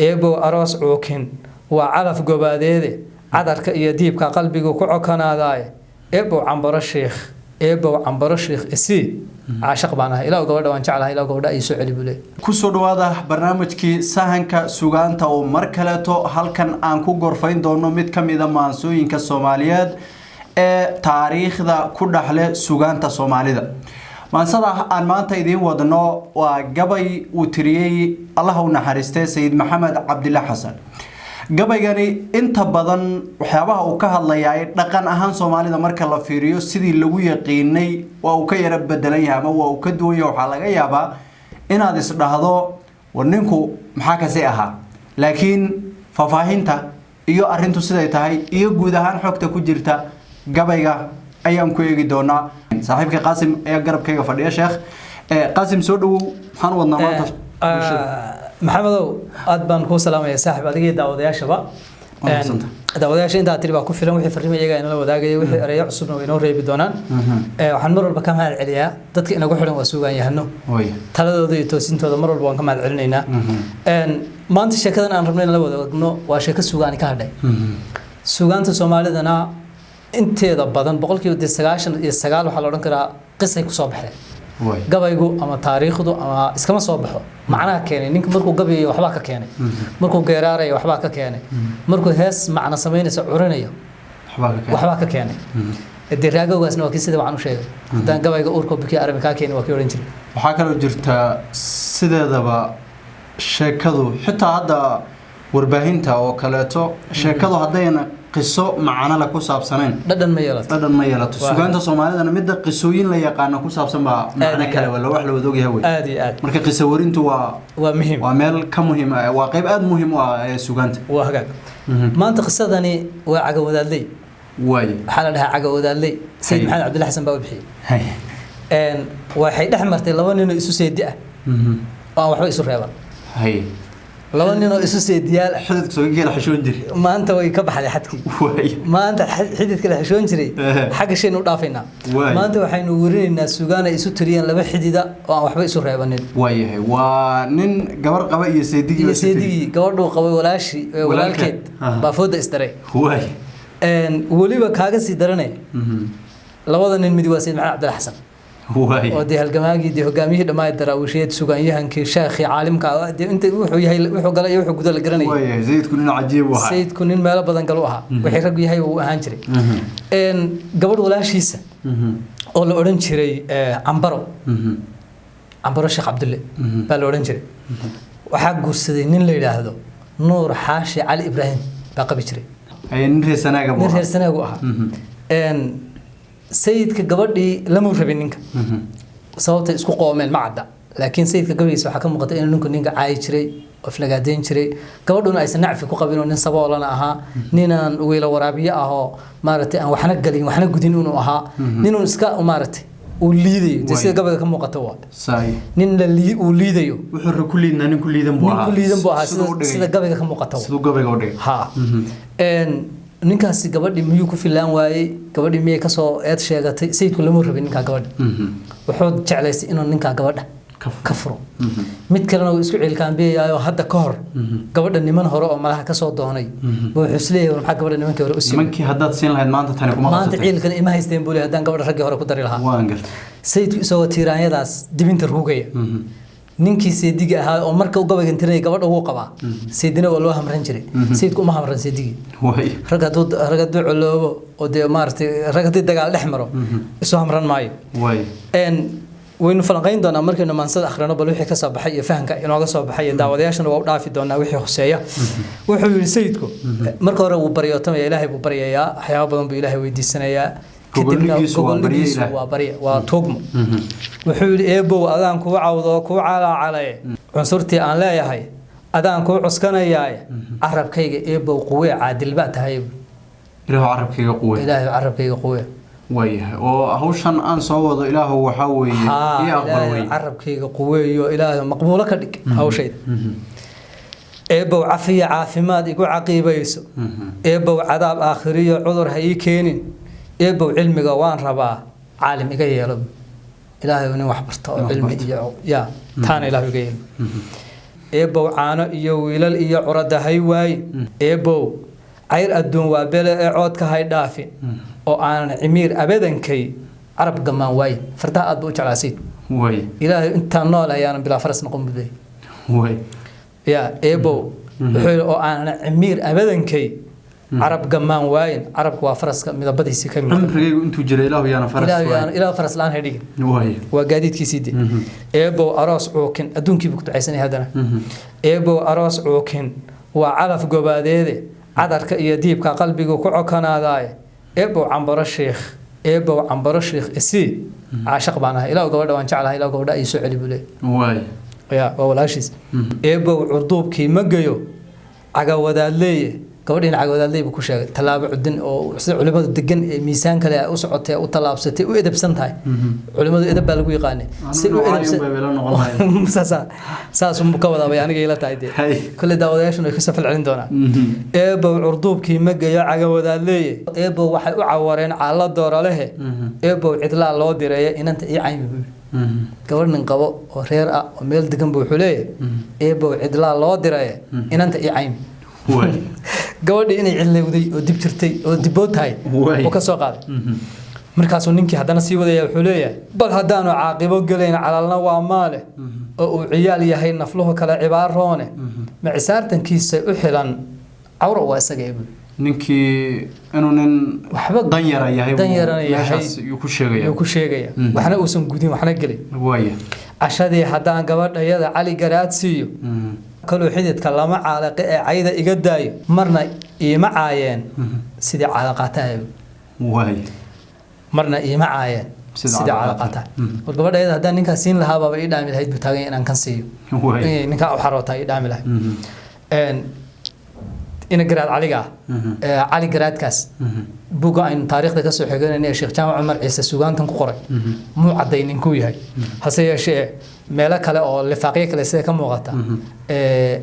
eebow aroos cuukin waa calaf gobaadeede cadarka iyo diibka qalbigu ku cokanaadaaye eebow cambaro sheekh isi caashaq baan ahay ilaa gabadha waan jeclahay ilaa gabadha ay soo celi bule ku soo dhawaada barnaamijkii sahanka sugaanta oo mar kaleeto halkan aan ku gorfayn doono mid kamid ah maansooyinka Soomaaliyeed ee taariikhda ku dhaxle sugaanta Soomaalida maansada aan maanta idin wadno waa gabay uu tiriyay Allah u naxariistay Sayid Maxamed Cabdillah Xasan gabaygani inta badan waxyaabaha uu ka hadlayay dhaqan ahaan Soomaalida marka la fiiriyo sidii lagu yaqiinay waa uu ka yara bedelan yahay ama waa uu ka duwan yahay waxa laga yaabaa inaad is dhahdo warninku maxaa ka sii aha laakiin fafaahinta iyo arintu siday tahay iyo guud ahaan xogta ku jirta gabayga ayaan ku eegi doonaa saaxiibka Qaasim ee garabkayga fadhiya Sheekh Qaasim soo dhaw waxaan wadnaa maanta maxamedow aad baan ku salaamayaa saaxiib adiga daawadayaashaba daawadayaasha inta tiri baa ku filan wixii fariimo iyaga in la wadaagayo wixii erayo cusubna way noo reebi doonaan waxaan mar walba ka mahad celiyaa dadka inagu xiran waa suugaan yahano taladooda iyo toosintooda mar walba waan ka mahad celinaynaa maanta sheekadan aan rabnay in la wadaagno waa sheeko suugaan ka hadhay suugaanta Soomaalidana inteeda badan boqolkiiba 99 waxa la oran karaa qisay ku soo baxday gabaygu ama taariikhdu ama iskama soo baxo macnaha keenay ninka markuu gabayo waxba ka keenay markuu geeraarayo waxba ka keenay markuu hees macna sameynaysa curinayo waxba ka keenay diraagowgaasna waa sida waxaan u sheegay hadaan gabayga uurko biki arabi ka keenay waa oran jiray waxa kale oo jirta sideedaba sheekadu xitaa hadda warbaahinta oo kaleeto sheekadu hadayna qiso macna la ku saabsaneen dhadhan ma yeelato sugaanta Soomaalidana mid qisooyin la yaqaan ku saabsan ba macna kale wala wax la wada og yahay aad iyo aad marka qiso warintu waa muhiim waa meel ka muhiim ah waa qayb aad muhiim u ah sugaanta waa hagaag maanta qisadani waa caga wadaadley waxa la dhahaa caga wadaadley Sayid Maxamed Cabdillah Xasan baa bixiyay waxay dhaxmartay laba nin oo isu seedi ah oo waxba isu reeban laba nin oo isu seediyaal xididka soo geela xishoon jiray maanta way ka baxday xadkii maanta xididka la xishoon jiray xaga sheen u dhaafaynaa maanta waxaynu warinaynaa suugaan ay isu tiriyeen laba xidida oo aan waxba isu reebanin waayahay waa nin gabar qaba iyo seedigi gabadhu qabay walaalkeed baa fooda isdaray waliba kaaga sii daranay labada nin mid waa Sayid Maxamed Cabdillah Xasan oo halgamaagii hogaamiyihii dhamaay daraawisheed suugaanyahankii sheekhi caalimka inta wuxuu yahay wuxuu galay wuxuu gudaha la garanay Sayidku nin cajiib waxa Sayidku nin meel badan gal u ahaa wixii rag yahay uu ahaan jiray gabadh walaashiisa oo la oran jiray Cambaro Sheekh Cabdulle baa la oran jiray waxa guursaday nin la yiraahdo Nuur Xaashi Cali Ibrahim baa qabi jiray nin reer aha sayidka gabadhii lama rabin ninka sababta isku qoomeen ma cadda laakiin sayidka gabaygiisa waxa ka muuqata in ninka caay jiray oo flagaadeyn jiray gabadhuna aysan nacfi ku qabin oo nin saboolana ahaa ninaan weela waraabiye ah oo maartay aan waxna galin waxna gudin inuu ahaa ninuu iska maartay uu liidayo sida gabayga ka muuqata waa nin la uu liidayo wuxuu ku liidnaa nin ku liidan buu ahaa sida gabayga ka muuqata sidoo gabayga u dhigay ha ninkaasi gabadhii miyuu ku filaan waayay gabadhii miyay ka soo eed sheegatay sayidku lama rabin ninka gabadha wuxuu jeclaysay inuu ninka gabadha ka furo mid kalena uu isku ciilkaan beeyayo hadda ka hor gabadha niman hore oo malaha ka soo doonay wuxuu isleeyahay maxaa gabadha nimankii hore u siiyay nimankii haddaad siin lahayd maanta tani kuma maanta ciilkan ima haysteen buu leeyahay haddaan gabadha raggii hore ku dari lahaa waan gartay sayidku isagoo tiiraanyadaas dibinta ruugaya ninkii seediga ahaa oo marka uu gabaygan tiray gabadha uu qabaa seedina waa loo hamran jiray sayidku uma hamran seedigi ragadu coloobo oo de maartay ragadu dagaal dhex maro isu hamran maayo waynu falanqayn doonaa markaynu maansada akhrino bal wixii ka soo baxay iyo fahanka inooga soo baxay daawadayaashana waa u dhaafi doonaa wixii hoseeya wuxuu yiri sayidku marka hore uu baryootay ilaahay buu baryayaa waxyaabo badan buu ilaahay weydiisanayaa gogolgiisu waa barya waa toogmo wuxuu yiri eebow adaan ku cawdo ku calaalay cunsurtii aan leeyahay adaan ku cuskanayaa arabkayga eebow quwee caadil baa tahay ilaahay arabkayga quwee ويه وهوشان أن صوّد إله وحوي إله عربك قوي إله مقبولة كذلك أو شيء إبو عافية عافمات يقول عقيبة يسو إبو عذاب آخرية عذر هيكين إبو علم جوان ربا عالم يقيل إله وني وحبرته علم يا ثاني إله يقيل eebow caano iyo wiilal iyo curada hay waaye eebow cayr adduun waa bele ee coodka hay dhaafin oo aanan cimiir abadankay carab gamaan waaye fardaha aad buu u jeclaasiid ilaahay intaan nool ayaanan bilaa faras noqon buday ya eebow wuxuu oo aanan cimiir abadankay عرب جمان واين عرب وفرس مدبديسي كم عمري أنتو جري له يانا فرس إلى فرس الآن هدي واي وجديد كيسيدي إبو أراس عوكن أدون كيف كنت عايزني هذا إبو أراس عوكن وعلف جبادية عذر يديب كقلبي وكعكنا ذاي إبو عنبر الشيخ إبو عنبر الشيخ السي عاشق بعناها إلى وجوده وانشعلها إلى وجوده يسوع اللي بلي واي يا ولا شيء إبو عرضوب كي مجيو عجوده ليه gabadhina cagawadaadley ku sheegay talaabo cudin oo sida culimadu degan miisaan kale u socotay u talaabsatay u edebsan tahay culimadu edeb baa lagu yaqaanay si u edebsan saas uu ka wada aniga ila tahay kulli daawadayaashuna ay ka safal celin doonaan eebo urduubkii magayo cagawadaadley eebo waxay u cawareen caala dooralehe eebo cidla loo diray inanta ii caymi gabadhin qabo oo reer ah oo meel degan buu xuleeyay eebo cidla loo diray inanta ii caymi gabadhii inay cilowday oo dib jirtay oo diboo tahay oo ka soo qaaday markaas uu ninkii hadana sii wadaya wuxuu leeyahay bal hadaanu caaqibo galeen calalna waa maale oo uu ciyaal yahay nafluhu kala cibaaroone ma cisaartankiisa u xilan awr waa isaga eebu ninkii inuu nin waxba dan yarayahay ku sheegaya waxna uusan gudin waxna galin waaya ashadii hadaan gabadhayada cali garaadsiyo كلو حدث كلام علاقة عيدا إجداي مرنا إيماء عيان سيد علاقاتها واي مرنا إيماء عيان سيد علاقاتها والقبل هذا هذا نكا سين لها بابا إدام الهيد بتاعي أنا كنسيو نكا أحرطها إدام الهيد إن جراد عليها علي جراد كاس بوجا إن تاريخ ذاك السوق حقنا إن الشيخ جامع عمر عيسى سوغان تنقرأ مو عدين كوي هاي هسه شيء مالك على أو لفاقية كلا سيد كم وقتها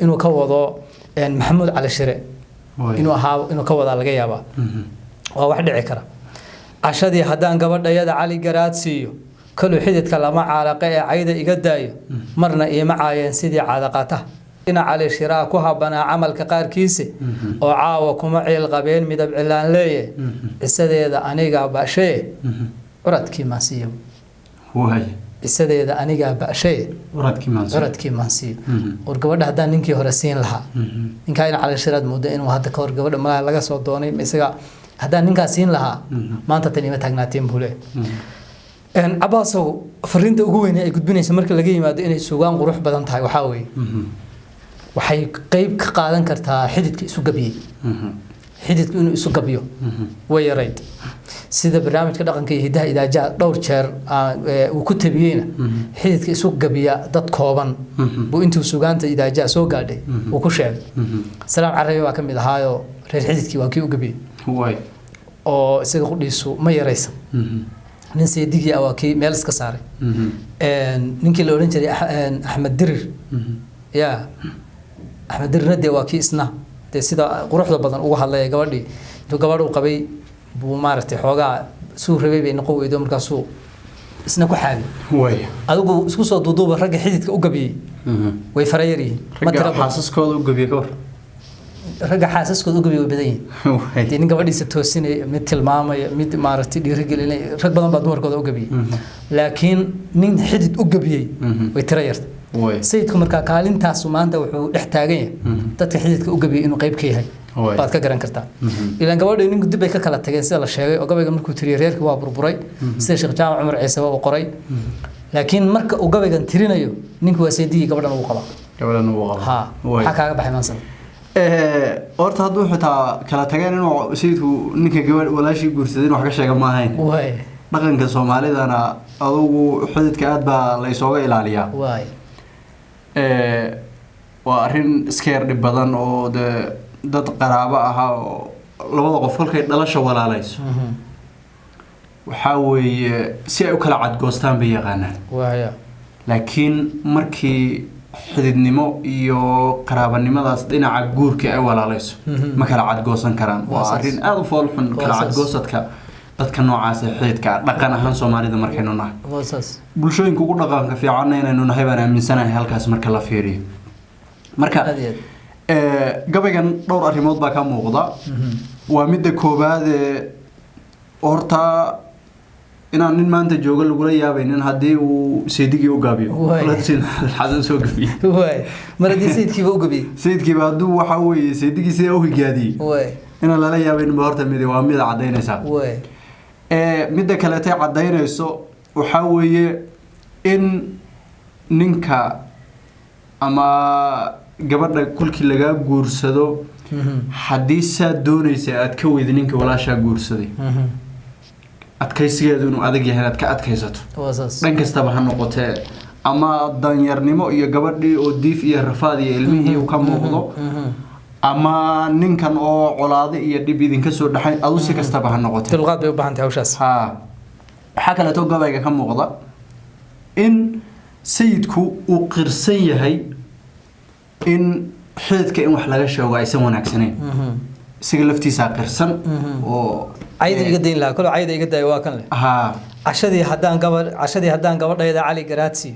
إنه كوضع إن محمود على الشرع إنه كوضع على جيابه وواحد عكرة عشادي هدان قبل يد علي جراد سيو كل حدث كلام علاقة عيدا إجداي مرنا إيه معاين سيدي علاقاته إن على شراكها بنا عمل كقار كيسي وعاوكم عيل قبين مدب علان ليه السيدة أنيقا بأشي ورد كيما سيو وهي السيدة أنيقا بأشي ورد كيما سيو ورقبض هدان ننكي هرسين لها إن كاين على شراد مدين وهذا كور قبض ملا لغا صدوني مسيقا هدان ننكا سين لها ما أنت تنيمة تغناتين بولي إن أباسو فرينت أقويني أي قدبيني سمرك لقيمة إني سوغان قروح بدن تاي وحاوي waxay qayb ka qaadan kartaa xididka isu gabiyay xididku inuu isu gabiyo way yareyd sida barnaamijka dhaqanka iyo hidaha idaaja dhowr jeer uu ku tabiyayna xididka isu gabiya dad kooban buu intuu sugaanta idaaja soo gaadhay uu ku sheegay salaam carabi waa kamid ahaayo reer xididkii waa kii u gabiyay way oo isaga qudhiisu ma yareysan nin seedigii waa kii meel iska saaray ninkii la oran jiray Axmed Dirir ya أحمد الردي وكيسنا تسيدا قروح لبضن وواحد لا يجوادي تو جوادو قبي بمارتي حاجة سوق ربي بين قوة دوم كسوق إسنا كحال ويا أدوكو سكوسو دودو برجع حديد كأوجبي ويفريري ما ترى حاسس كود أوجبي كور رجع حاسس كود أوجبي وبدين تيني جوادي ستوسين مثل ماما مثل مارتي دي رجل لي رجع بدن بدور كود أوجبي لكن نين حديد أوجبي ويتريرت sayidku marka kaalintaas maanta wuxuu dhex taagan yahay dadka xididka u gabiyo inuu qayb ka yahay baad ka garan kartaa ilaan gabadha nin dib ay ka kala tageen sida la sheegay oo gabayga markuu tiriyay reerkii waa burburay sida sheekh jaamac Umar Ciise uu qoray laakiin marka uu gabaygan tirinayo ninku waa sayidii gabadhan uu qaba ha waxa kaaga baxay maansan horta hadduu xitaa kala tageen inuu sayidku ninka gabadh walaashii guursadeen wax ka sheega ma ahayn dhaqanka Soomaalidana adugu xididka aad baa la isooga ilaaliyaa وأرين سكير بدن أو ده قرابة ها لو قفل كي دلاشة ولا ليس وحاول سيء كلا عد جوستان بيجانا لكن مركي حدد نمو يو قرابة نمو ده دينا عجور كي ولا ليس ما كلا عد جوستان كران وأرين أضفال حن كلا عد جوست ك dadka noocaas ah xididka dhaqan ahaan Soomaalida markaynu nahay bulshooyinku ugu dhaqanka fiican inaynu nahay baan aaminsanahay halkaas marka la fiiriyo marka gabaygan dhowr arrimood baa ka muuqda waa midda koobaad horta inaan nin maanta jooga lagula yaabaynin haddii uu saydigii u gaabiyo xasan soo gabiyo mar haddii sayidkiiba u gabiyo sayidkiiba hadduu waxa weeye saydigii sida u higaadiyey inaan lala yaabaynin ba horta mid waa mid caddaynaysaa midda kaleetay caddaynayso waxaa weeye in ninka ama gabadha kulkii lagaa guursado haddii saad doonaysa aad ka weydi ninka walaashaa guursaday adkaysigeedu inuu adag yahay inaad ka adkaysato dhan kastaba ha noqotee ama danyarnimo iyo gabadhii oo diif iyo rafaad iyo ilmihii uu ka muuqdo ama ninkan oo colaado iyo dhib idinka soo dhaxay adu si kastaba ha noqotee dulqaad bay u baahan tahay hawshaas waxaa kaleeto gabayga ka muuqda in sayidku uu qirsan yahay in xididka in wax laga sheego aysan wanaagsanayn isaga laftiisa qirsan oo عيد يقدين لها كله عيد يقدر يواكن له عشدي هدان قبل هذا علي قراتسي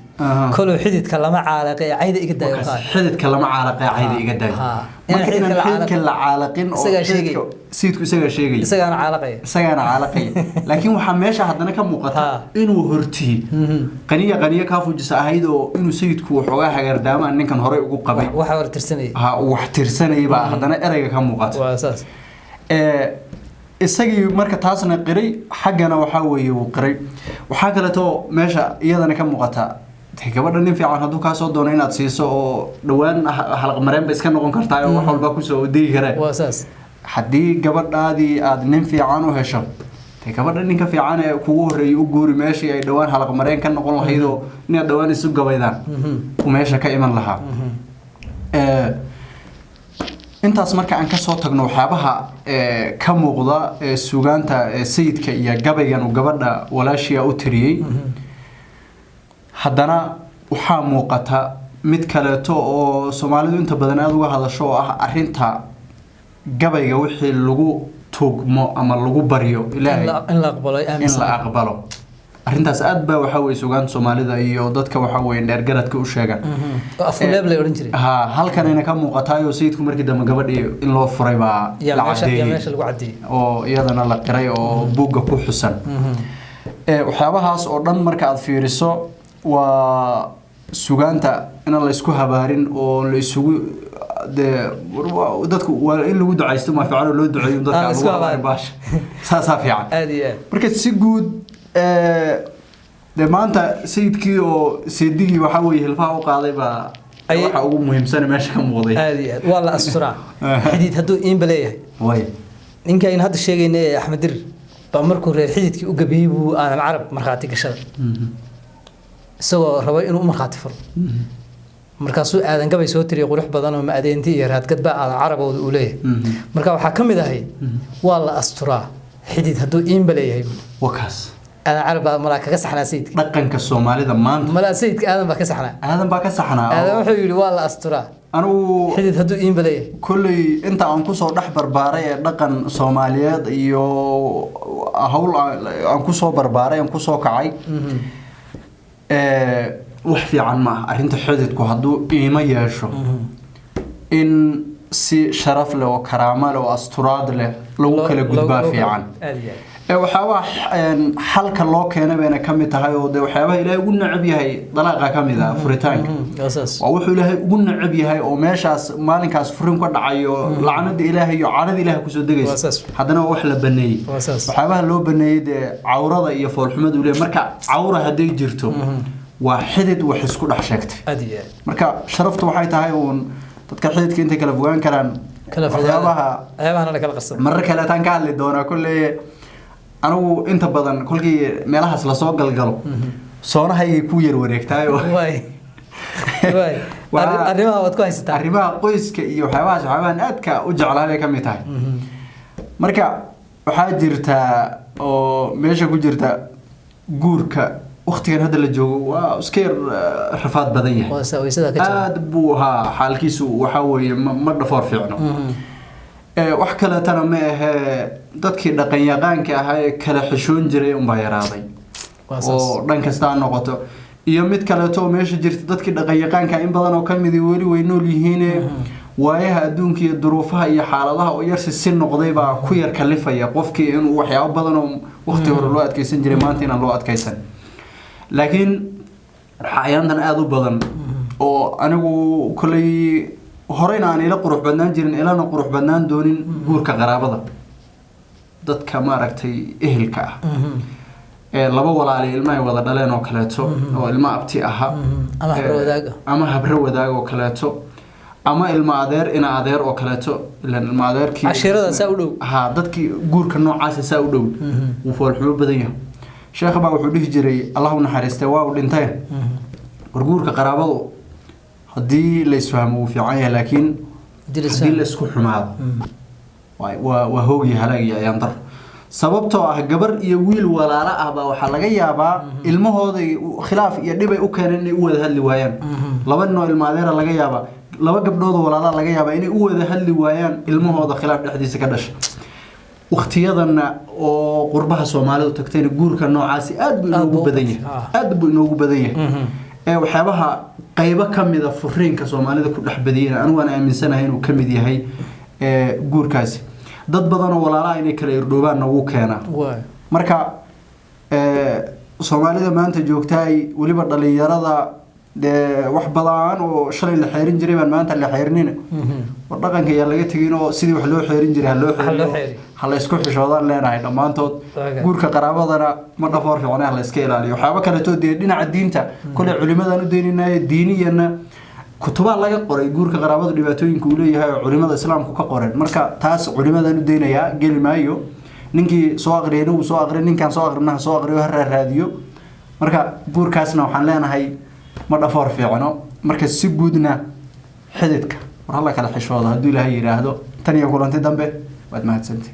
كله حدث كلام عالقة عيد يقدر يواكن حدث كلام عالقة عيد يقدر حدث كلا عالقين سيدك سجى شيء سجى عالقة سجى عالقة لكن وحماشة هدنا كم مقطع إنه هرتي قنية كافو جسا هيدو إنه سيدك وحواها قردامة إن كان هراء قبل وحور ترسني وحترسني يبقى هدنا أرجع كم مقطع وأساس isagii marka taasna qiray xaqana waxa weeye uu qiray waxa kale to meesha iyadana ka muuqata gabadha nin fiican haduu ka soo doono inaad siiso oo dhawaan halaq mareen ba iska noqon kartaa oo wax walba ku soo deegi kara waasaas hadii gabadhaadii aad nin fiican u hesho gabadha ninka fiican ee kugu horeeyay u guuri meeshii ay dhawaan halaq mareen ka noqon lahayd oo in dhawaan isu gabaydaan meesha ka iman lahaa intaas marka aan ka soo tagno waxyaabaha ka muuqda suugaanta sayidka iyo gabaygan uu gabadha walaashiya u tiriyay haddana waxaa muuqata mid kaleeto oo Soomaalidu inta badan aad uga hadasho oo ah arinta gabayga wixii lagu tuugmo ama lagu bariyo ilaahay in la aqbalo arrintaas aad baa waxa weey suugaan Soomaalida iyo dadka waxa weey dheer garadka u sheegan afleeb la oran jiray halkan ina ka muuqataayo sayidku markii dambe gabadhii in loo furay baa la cadeeyay meesha lagu cadeeyay oo iyadana la qiray oo buugga ku xusan waxyaabahaas oo dhan marka aad fiiriso waa suugaanta in la isku habaarin oo la isugu dadku waa in lagu ducaysto ma fiicano loo duceeyo dadka lagu habaarin baash saasa fiican marka si guud de maanta sayidkii oo saydigii waxa weey hilfaha u qaaday baa waxa ugu muhiimsan meesha ka muuqday waa la asturaa xidid haduu in baleeyahay way ninka in hadda sheegaynay Axmed Dir ba markuu reer xididkii u gabiyay buu aan carab marxaati gashada isagoo rabo inuu marxaati furo markaasuu aadan gabay soo tiriyay qurux badan oo maadeyntii iyo raadgad baa aan carabooda u leeyahay marka waxa kamid ahay waa la asturaa xidid haduu in baleeyahay wakaas أنا عارف ملاك كسحنا سيدك دقن كالصومالي ضمان ملاك سيدك آدم بكسحنا آدم بكسحنا آدم وحي يقول والله أسطورة أنا حدث هدو إين بليه كل أنت أنكسر نحبر باري دقن صوماليات يو هول أنكسر برباري أنكسر كعي وحفي عن ما أنت حدث كهدو إيما يشو إن سي شرف له وكرامة له وأسطورات له لو كل جدبا في عن waxaa xalka loo keenay bayna kamid tahay oo waxyaabaha Ilaahay ugu nacab yahay dalaaqa kamid ah furitaanka waa wuxuu Ilaahay ugu nacab yahay oo meeshaas maalinkaas furin ka dhacayo lacnada Ilaahay iyo caanada Ilaahay ku soo degaysa hadana wax la baneeyay waxyaabaha loo baneeyay cawrada iyo foolxumadu Ilaahay marka cawra haday jirto waa xidid wax isku dhax sheegtay marka sharaftu waxay tahay oo dadka xididka inta kala fogaan karaan waxyaabaha la kala qasab mar kale tan ka hadli doona kullee أنا أنت بدن كل شيء ملها سلسلة قلقلو صورة هي كوير وريكتاي واي الرماء وتكويس تاع الرماء قيس كيو حيوان أدكا وجعل عليه كم يتاي مركا وحاجرتا أو ماشى كوجرتا جوركا أختي هذا اللي جو وسكير رفات بدنيه وسوي سدا كتير أدبوها حال كيسو وحاول مرة فار فيعنو wax kale tan ma aha dadkii dhaqan yaqaanka ahaa kala xishoon jiray un baa yaraaday oo dhan kasta noqoto iyo mid kaleeto meesha jirta dadkii dhaqan yaqaanka in badan oo kamid weli way nool yihiin waayaha adduunka iyo duruufaha iyo xaaladaha oo yarsi si noqday baa ku yar kalifaya qofkii inuu waxyaabo badan oo waqti hore loo adkeysan jiray maanta inaan loo adkeysan laakiin xayaantan aad u badan oo anigu kulay horeyna aan ila qurux badnaan jirin ilana qurux badnaan doonin guurka qaraabada dadka maaragtay ehelka ah laba walaal ilmaha wada dhaleen oo kaleeto oo ilma abti aha ama habra wadaag oo kaleeto ama ilma adeer ina adeer oo kaleeto ilaan ilma adeerkii ashirada saa u dhow dadkii guurka noocaas saa u dhow uu foolxumo badan yahay sheekh baa wuxuu dhihi jiray Allahu naxariistay waa u dhintay guurka qaraabadu hadii la isfahmo uu fiican yahay laakiin hadii la isku xumaado waa hoogi halaag iyo ayaan dar sababtoo ah gabar iyo wiil walaalo ah baa waxa laga yaabaa ilmahooda khilaaf iyo dhib ay u keeneen inay u wada hadli waayaan laba nin oo ilma adeer laga yaabaa laba gabdhood walaalo laga yaabaa inay u wada hadli waayaan ilmahooda khilaaf dhexdiisa ka dhashay waqtiyadana oo qurbaha Soomaalidu tagtayna guurka noocaas aad buu inoogu badan yahay waxyaabaha qaybo kamid ah furiinka Soomaalida ku dhex badiyeen anigu aan aaminsanahay inuu kamid yahay guurkaasi dad badan oo walaalaha inay kala irdhoobaan ugu keena marka Soomaalida maanta joogtay waliba dhalinyarada wax badan oo shalay la xeerin jiray baan maanta la xeerinina dhaqanka ayaa laga tagin oo sidii wax loo xeerin jiray hal isku xishoodaan leenahay dhamaantood guurka qaraabadana ma dhafoor fiicnaa la iska ilaaliyo waxyaabo kale oo dhinaca diinta kulli culimadan u deyninaay diiniyana kutuba laga qoray guurka qaraabada dhibaatooyinka uu leeyahay oo culimada islaamku ka qoreen marka taas culimadan u deynaya gali maayo ninkii soo aqriyay uu soo aqriyay ninkan soo aqrinaha soo aqriyo raadiyo marka guurkaasna waxaan leenahay ma dhafoor fiicno marka si guudna xididka war alla kala xishooda haduu ilaahay yiraahdo tan iyo kulanti dambe waad mahadsantahay